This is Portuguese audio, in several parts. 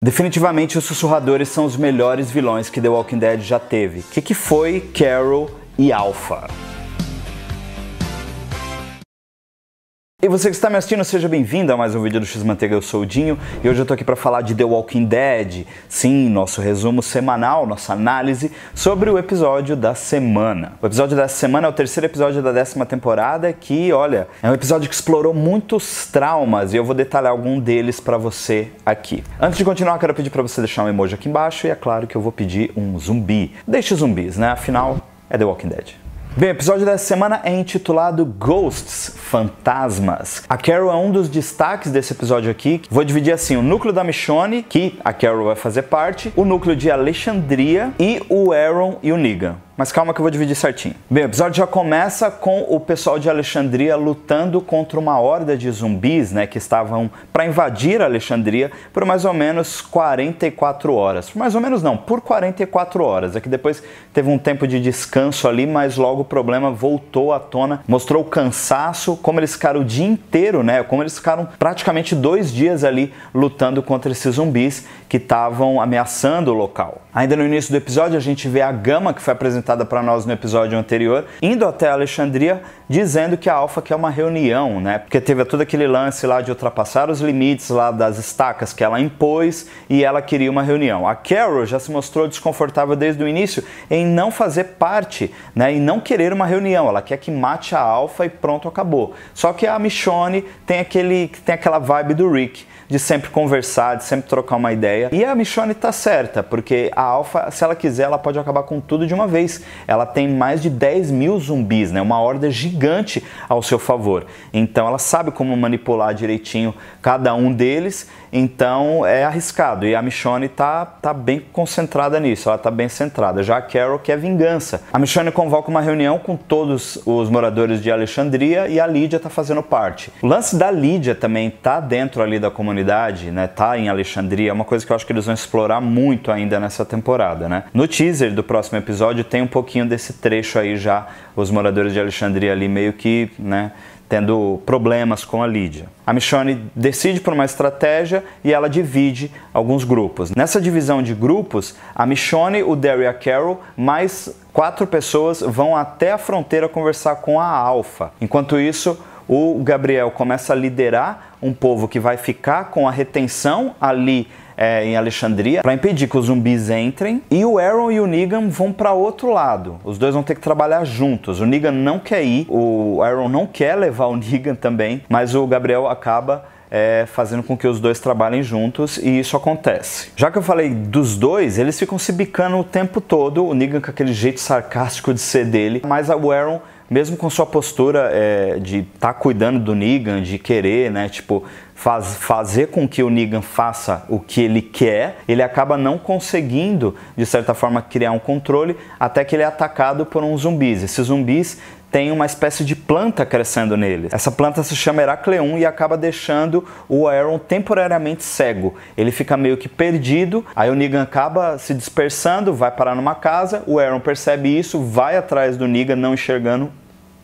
Definitivamente os sussurradores são os melhores vilões que The Walking Dead já teve. O que foi Carol e Alpha? E você que está me assistindo, seja bem-vindo a mais um vídeo do X-Manteiga, eu sou o Dinho e hoje eu tô aqui para falar de The Walking Dead, sim, nosso resumo semanal, nossa análise sobre o episódio da semana. O episódio dessa semana é o terceiro episódio da 10ª temporada que, olha, é um episódio que explorou muitos traumas e eu vou detalhar algum deles para você aqui. Antes de continuar, eu quero pedir para você deixar um emoji aqui embaixo e é claro que eu vou pedir um zumbi. Deixe zumbis, né? Afinal, é The Walking Dead. Bem, o episódio dessa semana é intitulado Ghosts, Fantasmas. A Carol é um dos destaques desse episódio aqui. Vou dividir assim, o núcleo da Michonne, que a Carol vai fazer parte, o núcleo de Alexandria e o Aaron e o Negan. Mas calma que eu vou dividir certinho. Bem, o episódio já começa com o pessoal de Alexandria lutando contra uma horda de zumbis, né, que estavam para invadir Alexandria por mais ou menos 44 horas. Por mais ou menos não, por 44 horas. É que depois teve um tempo de descanso ali, mas logo o problema voltou à tona. Mostrou o cansaço, como eles ficaram o dia inteiro, né, como eles ficaram praticamente 2 dias ali lutando contra esses zumbis que estavam ameaçando o local. Ainda no início do episódio a gente vê a Gama, que foi apresentada para nós no episódio anterior, indo até Alexandria, dizendo que a Alpha quer uma reunião, né? Porque teve todo aquele lance lá de ultrapassar os limites lá das estacas que ela impôs e ela queria uma reunião. A Carol já se mostrou desconfortável desde o início em não fazer parte, né? E não querer uma reunião. Ela quer que mate a Alpha e pronto, acabou. Só que a Michonne tem aquela vibe do Rick, de sempre conversar, de sempre trocar uma ideia. E a Michonne tá certa, porque a Alpha, se ela quiser, ela pode acabar com tudo de uma vez. Ela tem mais de 10 mil zumbis, né? Uma horda gigante ao seu favor. Então ela sabe como manipular direitinho cada um deles, então é arriscado. E a Michonne tá bem concentrada nisso, ela tá bem centrada. Já a Carol quer vingança. A Michonne convoca uma reunião com todos os moradores de Alexandria e a Lídia tá fazendo parte. O lance da Lídia também tá dentro ali da comunidade, né? Tá em Alexandria, é uma coisa que eu acho que eles vão explorar muito ainda nessa temporada, né? No teaser do próximo episódio tem um pouquinho desse trecho aí já, os moradores de Alexandria ali meio que, né, tendo problemas com a Lídia. A Michonne decide por uma estratégia e ela divide alguns grupos. Nessa divisão de grupos, a Michonne, o Daryl e a Carol, mais 4 pessoas vão até a fronteira conversar com a Alpha. Enquanto isso, o Gabriel começa a liderar um povo que vai ficar com a retenção ali em Alexandria para impedir que os zumbis entrem, e o Aaron e o Negan vão para outro lado. Os dois vão ter que trabalhar juntos. O Negan não quer ir, o Aaron não quer levar o Negan também, mas o Gabriel acaba fazendo com que os dois trabalhem juntos e isso acontece. Já que eu falei dos dois, eles ficam se bicando o tempo todo, o Negan com aquele jeito sarcástico de ser dele, mas o Aaron, mesmo com sua postura de estar cuidando do Negan, de querer, né, tipo, fazer com que o Negan faça o que ele quer, ele acaba não conseguindo, de certa forma, criar um controle, até que ele é atacado por uns zumbis. Esses zumbis tem uma espécie de planta crescendo nele. Essa planta se chama Heracleum e acaba deixando o Aaron temporariamente cego. Ele fica meio que perdido, aí o Negan acaba se dispersando, vai parar numa casa, o Aaron percebe isso, vai atrás do Negan não enxergando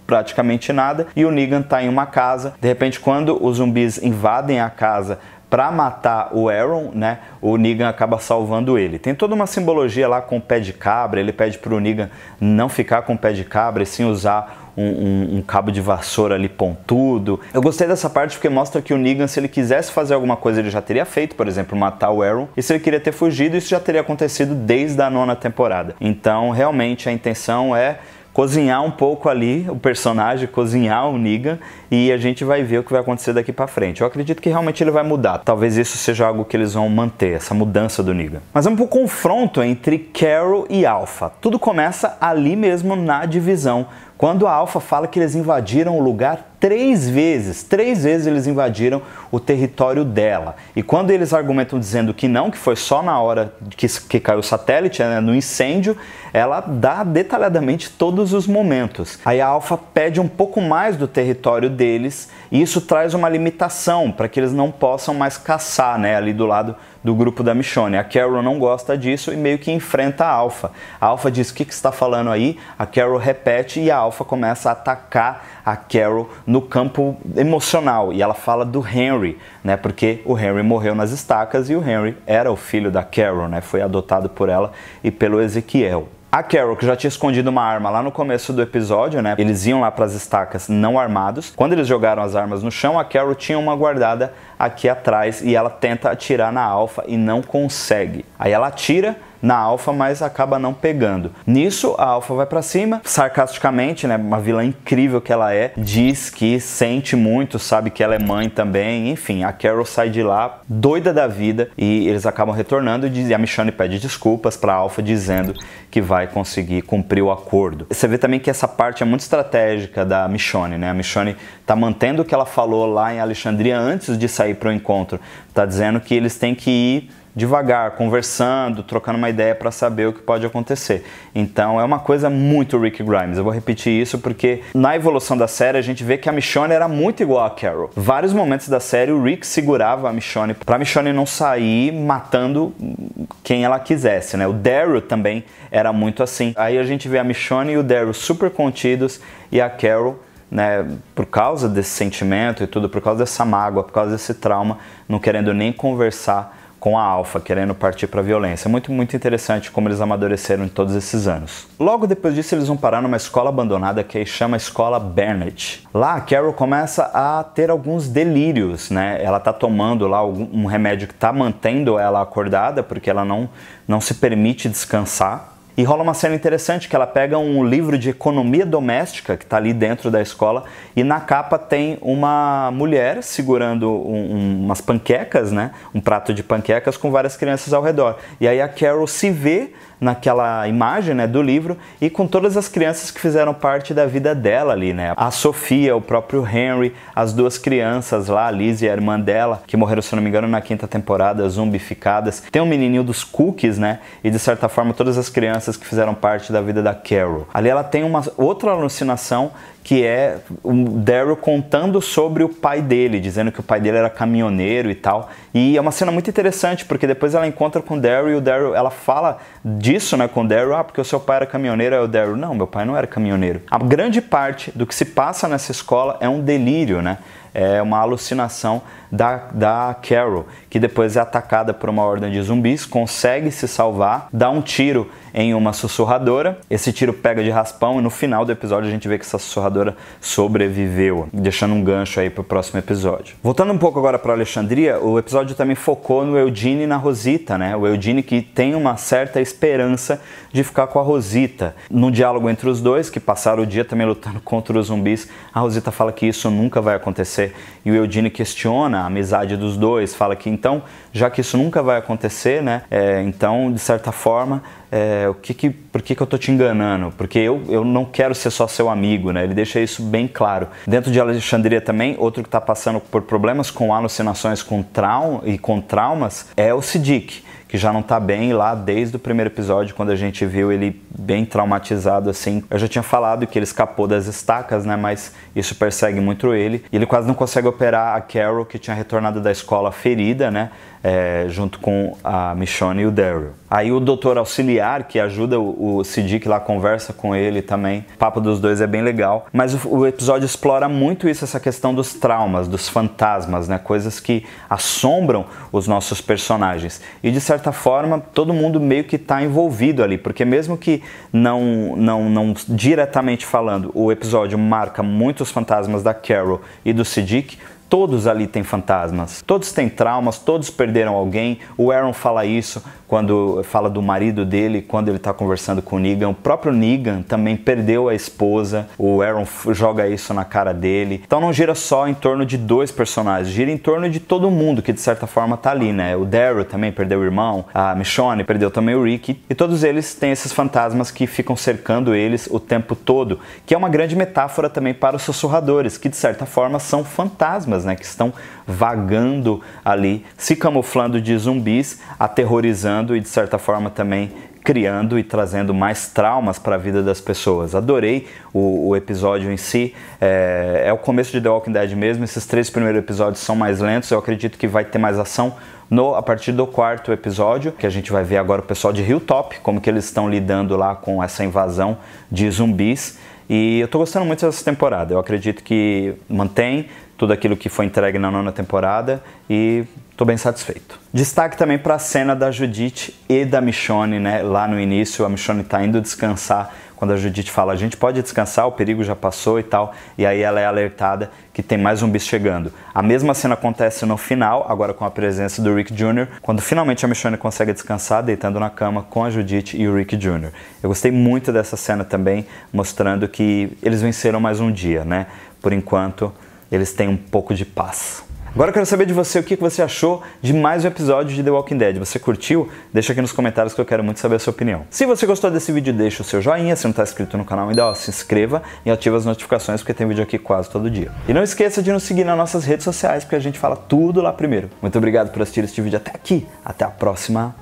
praticamente nada, e o Negan tá em uma casa. De repente, quando os zumbis invadem a casa para matar o Aaron, né, o Negan acaba salvando ele. Tem toda uma simbologia lá com o pé de cabra, ele pede pro Negan não ficar com o pé de cabra e sim usar um cabo de vassoura ali pontudo. Eu gostei dessa parte porque mostra que o Negan, se ele quisesse fazer alguma coisa, ele já teria feito, por exemplo, matar o Aaron, e se ele queria ter fugido, isso já teria acontecido desde a 9ª temporada. Então, realmente, a intenção é cozinhar um pouco ali o personagem, cozinhar o Negan, e a gente vai ver o que vai acontecer daqui pra frente. Eu acredito que realmente ele vai mudar. Talvez isso seja algo que eles vão manter, essa mudança do Negan. Mas vamos pro confronto entre Carol e Alpha. Tudo começa ali mesmo na divisão, quando a Alpha fala que eles invadiram o lugar 3 vezes. 3 vezes eles invadiram o território dela. E quando eles argumentam dizendo que não, que foi só na hora que caiu o satélite, né, no incêndio, ela dá detalhadamente todos os momentos. Aí a Alpha pede um pouco mais do território deles e isso traz uma limitação para que eles não possam mais caçar, né, ali do lado do grupo da Michonne. A Carol não gosta disso e meio que enfrenta a Alpha. A Alpha diz: o que você está falando aí? A Carol repete e a Alpha começa a atacar a Carol no campo emocional, e ela fala do Henry, né, porque o Henry morreu nas estacas e o Henry era o filho da Carol, né, foi adotado por ela e pelo Ezequiel. A Carol, que já tinha escondido uma arma lá no começo do episódio, né? Eles iam lá para as estacas não armados. Quando eles jogaram as armas no chão, a Carol tinha uma guardada aqui atrás e ela tenta atirar na Alpha e não consegue. Aí ela atira na Alpha, mas acaba não pegando. Nisso, a Alpha vai pra cima, sarcasticamente, né, uma vilã incrível que ela é, diz que sente muito, sabe que ela é mãe também, enfim, a Carol sai de lá doida da vida e eles acabam retornando e a Michonne pede desculpas pra Alpha, dizendo que vai conseguir cumprir o acordo. Você vê também que essa parte é muito estratégica da Michonne, né? A Michonne tá mantendo o que ela falou lá em Alexandria antes de sair pro encontro, tá dizendo que eles têm que ir devagar, conversando, trocando uma ideia para saber o que pode acontecer. Então é uma coisa muito Rick Grimes. Eu vou repetir isso porque na evolução da série a gente vê que a Michonne era muito igual a Carol. Vários momentos da série o Rick segurava a Michonne para a Michonne não sair matando quem ela quisesse, né? O Daryl também era muito assim. Aí a gente vê a Michonne e o Daryl super contidos e a Carol, né, por causa desse sentimento e tudo, por causa dessa mágoa, por causa desse trauma, não querendo nem conversar com a Alpha, querendo partir para a violência. Muito interessante como eles amadureceram em todos esses anos. Logo depois disso, eles vão parar numa escola abandonada que chama Escola Bennett. Lá, a Carol começa a ter alguns delírios, né? Ela tá tomando lá um remédio que tá mantendo ela acordada, porque ela não se permite descansar. E rola uma cena interessante que ela pega um livro de economia doméstica que está ali dentro da escola e na capa tem uma mulher segurando umas panquecas, né? Um prato de panquecas com várias crianças ao redor. E aí a Carol se vê naquela imagem, né, do livro e com todas as crianças que fizeram parte da vida dela ali, né? A Sofia, o próprio Henry, as duas crianças lá, a Liz e a irmã dela, que morreram, se não me engano, na 5ª temporada, zumbificadas. Tem um menininho dos cookies, né? E de certa forma todas as crianças que fizeram parte da vida da Carol. Ali ela tem uma outra alucinação que é o Daryl contando sobre o pai dele, dizendo que o pai dele era caminhoneiro e tal. E é uma cena muito interessante, porque depois ela encontra com o Daryl e o Daryl, ela fala disso, né, com o Daryl, porque o seu pai era caminhoneiro. Aí o Daryl, não, meu pai não era caminhoneiro. A grande parte do que se passa nessa escola é um delírio, né? É uma alucinação da Carol, que depois é atacada por uma horda de zumbis, consegue se salvar, dá um tiro em uma sussurradora, esse tiro pega de raspão e no final do episódio a gente vê que essa sussurradora sobreviveu, deixando um gancho aí pro próximo episódio. Voltando um pouco agora para Alexandria, o episódio também focou no Eugene e na Rosita, né? O Eugene que tem uma certa esperança de ficar com a Rosita. No diálogo entre os dois, que passaram o dia também lutando contra os zumbis, a Rosita fala que isso nunca vai acontecer e o Eugene questiona a amizade dos dois, fala que então, já que isso nunca vai acontecer, né, então de certa forma, por que eu tô te enganando? Porque eu não quero ser só seu amigo, né? Ele deixa isso bem claro. Dentro de Alexandria também, outro que está passando por problemas com alucinações com traumas é o Siddiq, que já não tá bem lá desde o primeiro episódio, quando a gente viu ele bem traumatizado assim. Eu já tinha falado que ele escapou das estacas, né, mas isso persegue muito ele. E ele quase não consegue operar a Carol, que tinha retornado da escola ferida, né, junto com a Michonne e o Daryl. Aí o doutor auxiliar, que ajuda o Siddiq lá, conversa com ele também. O papo dos dois é bem legal. Mas o episódio explora muito isso, essa questão dos traumas, dos fantasmas, né? Coisas que assombram os nossos personagens. E de certa forma, todo mundo meio que está envolvido ali. Porque mesmo que não diretamente falando, o episódio marca muitos fantasmas da Carol e do Siddiq, todos ali têm fantasmas, todos têm traumas, todos perderam alguém. O Aaron fala isso quando fala do marido dele, quando ele está conversando com o Negan. O próprio Negan também perdeu a esposa, o Aaron joga isso na cara dele. Então não gira só em torno de dois personagens, gira em torno de todo mundo que de certa forma tá ali, né? O Daryl também perdeu o irmão, a Michonne perdeu também o Rick, e todos eles têm esses fantasmas que ficam cercando eles o tempo todo, que é uma grande metáfora também para os sussurradores, que de certa forma são fantasmas, né, que estão vagando ali, se camuflando de zumbis, aterrorizando e de certa forma também criando e trazendo mais traumas para a vida das pessoas. Adorei o episódio em si, é o começo de The Walking Dead mesmo. Esses 3 primeiros episódios são mais lentos, eu acredito que vai ter mais ação a partir do 4º episódio, que a gente vai ver agora o pessoal de Hilltop, como que eles estão lidando lá com essa invasão de zumbis. E eu tô gostando muito dessa temporada. Eu acredito que mantém tudo aquilo que foi entregue na 9ª temporada e tô bem satisfeito. Destaque também para a cena da Judith e da Michonne, né? Lá no início, a Michonne tá indo descansar, quando a Judith fala, a gente pode descansar, o perigo já passou e tal, e aí ela é alertada que tem mais zumbis chegando. A mesma cena acontece no final, agora com a presença do Rick Jr., quando finalmente a Michonne consegue descansar, deitando na cama com a Judith e o Rick Jr. Eu gostei muito dessa cena também, mostrando que eles venceram mais um dia, né? Por enquanto, eles têm um pouco de paz. Agora eu quero saber de você o que você achou de mais um episódio de The Walking Dead. Você curtiu? Deixa aqui nos comentários que eu quero muito saber a sua opinião. Se você gostou desse vídeo, deixa o seu joinha. Se não está inscrito no canal ainda, se inscreva e ativa as notificações porque tem vídeo aqui quase todo dia. E não esqueça de nos seguir nas nossas redes sociais porque a gente fala tudo lá primeiro. Muito obrigado por assistir este vídeo até aqui. Até a próxima.